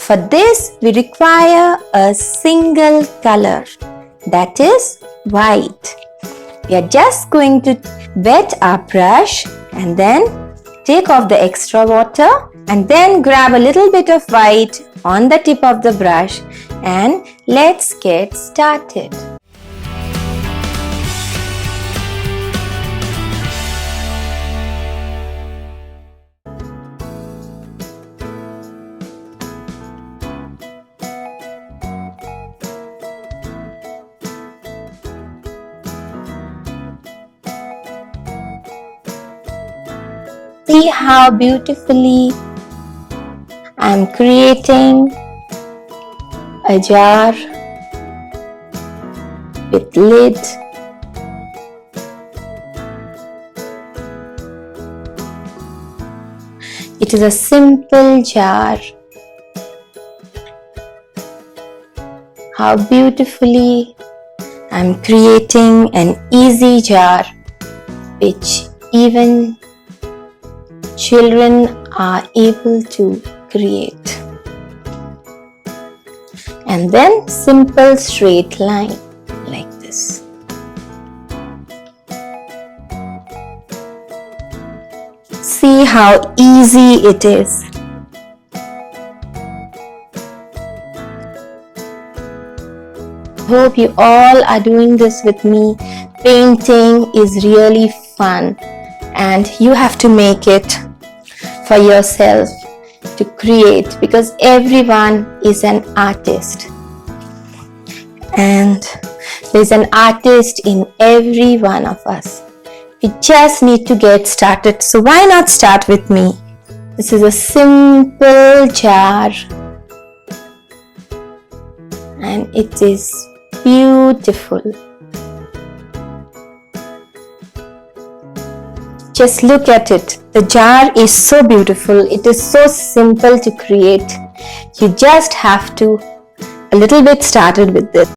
For this, we require a single color, that is white. We are just going to wet our brush and then take off the extra water and then grab a little bit of white on the tip of the brush and let's get started. See how beautifully I'm creating a jar with lid. It is a simple jar. How beautifully I'm creating an easy jar which even children are able to create. And then simple straight line like this. See how easy it is. Hope you all are doing this with me. Painting is really fun and you have to make it for yourself to create because everyone is an artist and there's an artist in every one of us. We just need to get started. So why not start with me? This is a simple jar and it is beautiful. Just look at it. The jar is so beautiful. It is so simple to create. You just have to a little bit started with this.